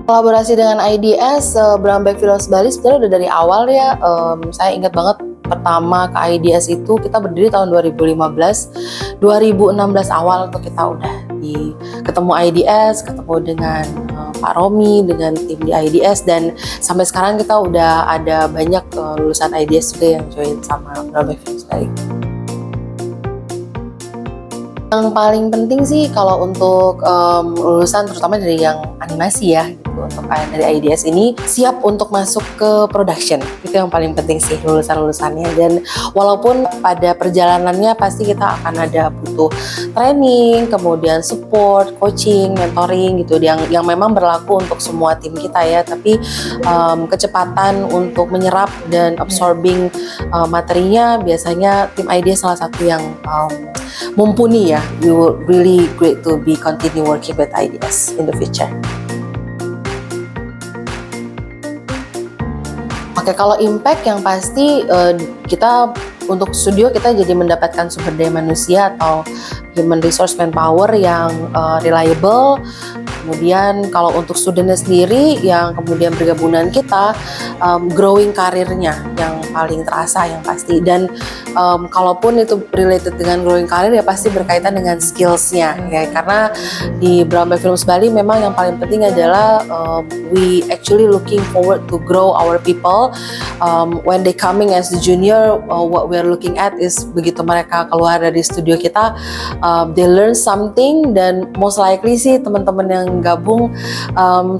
Kolaborasi dengan IDS, Brown Bag Films Bali sebenarnya udah dari awal ya. Saya ingat banget pertama ke IDS itu kita berdiri tahun 2015, 2016 awal tuh kita udah ketemu IDS, ketemu dengan Pak Romi, dengan tim di IDS, dan sampai sekarang kita udah ada banyak lulusan IDS juga yang join sama Brown Bag Films Bali. Yang paling penting sih kalau untuk lulusan terutama dari yang animasi ya gitu, untuk dari IDS ini siap untuk masuk ke production, itu yang paling penting sih lulusannya. Dan walaupun pada perjalanannya pasti kita akan ada butuh training, kemudian support, coaching, mentoring gitu yang memang berlaku untuk semua tim kita ya, tapi kecepatan untuk menyerap dan absorbing materinya biasanya tim IDS salah satu yang mumpuni ya. We will really great to be continue working with IDS in the future. Oke, kalau impact yang pasti kita untuk studio kita jadi mendapatkan sumber daya manusia atau human resource manpower yang reliable. Kemudian kalau untuk studentnya sendiri yang kemudian bergabungan kita, growing karirnya yang paling terasa yang pasti. Dan kalaupun itu related dengan growing karir ya pasti berkaitan dengan skillsnya ya, karena di Brown Bag Films Bali memang yang paling penting adalah we actually looking forward to grow our people. When they coming as the junior, what we're looking at is begitu mereka keluar dari studio kita, they learn something, dan most likely sih teman-teman yang gabung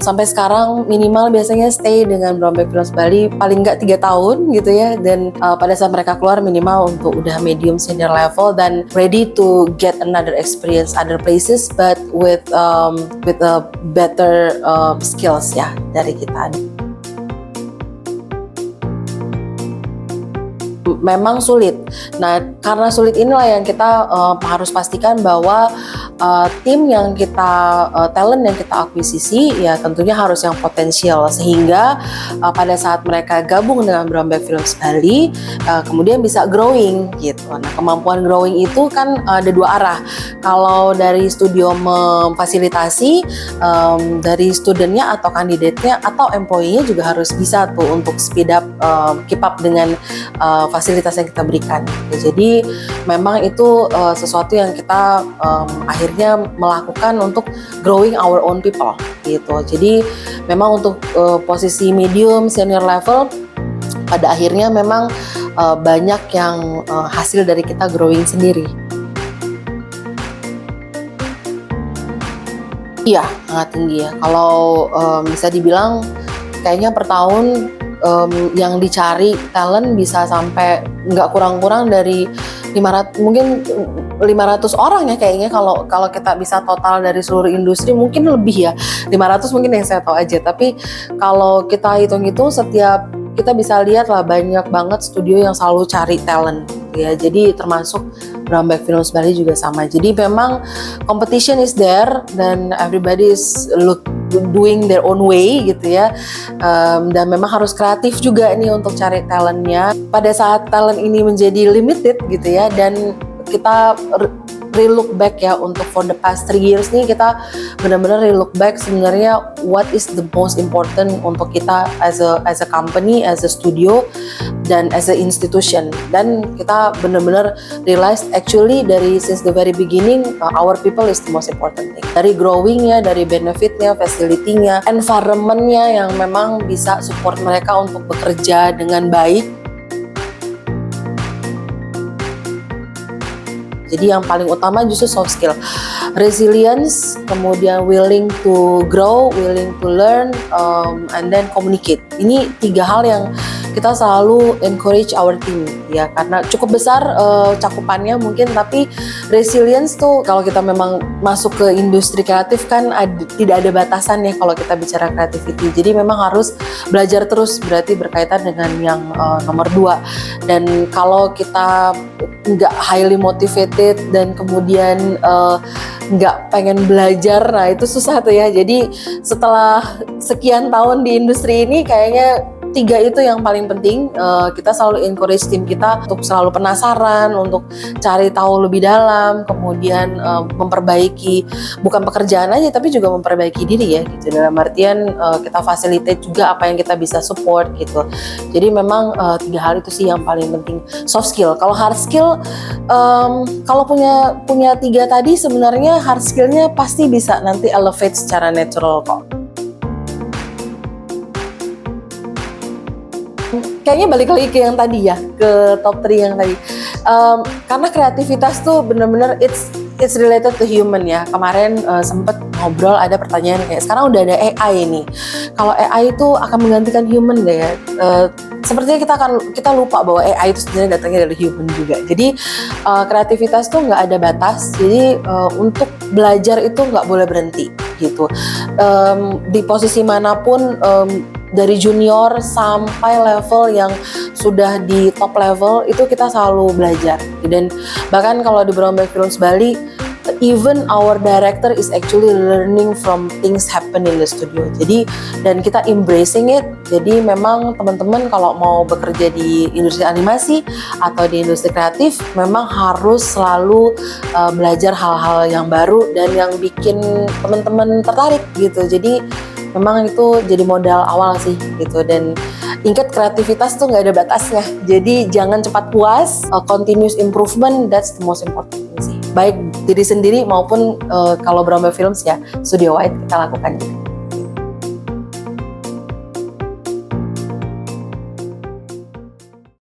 sampai sekarang minimal biasanya stay dengan Brown Bag Films Bali paling nggak 3 tahun gitu ya, dan pada saat mereka keluar minimal untuk udah medium senior level dan ready to get another experience other places but with a better skills ya dari kita. Memang sulit. Nah, karena sulit inilah yang kita harus pastikan bahwa tim yang kita talent yang kita akuisisi ya tentunya harus yang potensial, sehingga pada saat mereka gabung dengan Brown Bag Films Bali kemudian bisa growing gitu. Nah, kemampuan growing itu kan ada 2 arah. Kalau dari studio memfasilitasi, dari studentnya atau kandidatnya atau employee-nya juga harus bisa tuh untuk speed up, keep up dengan fasilitas yang kita berikan. Jadi memang itu sesuatu yang kita akhirnya melakukan untuk growing our own people gitu. Jadi memang untuk posisi medium senior level pada akhirnya memang banyak yang hasil dari kita growing sendiri. Iya, sangat tinggi ya. Kalau bisa dibilang kayaknya per tahun yang dicari talent bisa sampai nggak kurang-kurang dari 500, mungkin 500 orang ya kayaknya kalau kita bisa total dari seluruh industri mungkin lebih ya, 500 mungkin yang saya tahu aja. Tapi kalau kita hitung-hitung setiap kita bisa lihat lah banyak banget studio yang selalu cari talent ya. Jadi termasuk Brown Bag Films Bali juga sama. Jadi memang competition is there dan everybody is doing their own way gitu ya. Dan memang harus kreatif juga nih untuk cari talentnya. Pada saat talent ini menjadi limited gitu ya, dan kita relook back ya untuk for the past 3 years nih kita benar-benar relook back sebenarnya what is the most important untuk kita as a company, as a studio, dan as a institution. Dan kita benar-benar realize actually dari since the very beginning our people is the most important thing. Dari growingnya, dari benefitnya, facility-nya, environment-nya yang memang bisa support mereka untuk bekerja dengan baik. Jadi yang paling utama justru soft skill, resilience, kemudian willing to grow, willing to learn, and then communicate. Ini 3 hal yang kita selalu encourage our team ya, karena cukup besar cakupannya mungkin, tapi resilience tuh kalau kita memang masuk ke industri kreatif kan tidak ada batasan ya kalau kita bicara creativity. Jadi memang harus belajar terus, berarti berkaitan dengan yang nomor 2. Dan kalau kita nggak highly motivated dan kemudian nggak pengen belajar, nah itu susah tuh ya. Jadi setelah sekian tahun di industri ini kayaknya 3 itu yang paling penting. Kita selalu encourage tim kita untuk selalu penasaran, untuk cari tahu lebih dalam, kemudian memperbaiki bukan pekerjaan aja tapi juga memperbaiki diri ya gitu. Dalam artian kita facilitate juga apa yang kita bisa support gitu. Jadi memang 3 hal itu sih yang paling penting. Soft skill. Kalau hard skill, kalau punya 3 tadi sebenarnya hard skillnya pasti bisa nanti elevate secara natural kok. Kayaknya balik lagi ke yang tadi ya, ke top 3 yang tadi. Karena kreativitas tuh bener-bener it's related to human ya. Kemarin sempet ngobrol ada pertanyaan kayak sekarang udah ada AI nih. Kalau AI itu akan menggantikan human deh ya. Sepertinya kita lupa bahwa AI itu sebenarnya datangnya dari human juga. Jadi kreativitas tuh nggak ada batas. Jadi untuk belajar itu nggak boleh berhenti gitu. Di posisi manapun, dari junior sampai level yang sudah di top level itu kita selalu belajar. Dan bahkan kalau di Brownback Films Bali, even our director is actually learning from things happen in the studio. Jadi dan kita embracing it. Jadi memang teman-teman kalau mau bekerja di industri animasi atau di industri kreatif memang harus selalu belajar hal-hal yang baru dan yang bikin teman-teman tertarik gitu. Jadi memang itu jadi modal awal sih gitu. Dan ingat kreativitas tuh nggak ada batasnya. Jadi jangan cepat puas, continuous improvement that's the most important thing sih. Baik diri sendiri maupun kalau Brownback Films ya Studio White kita lakukan juga.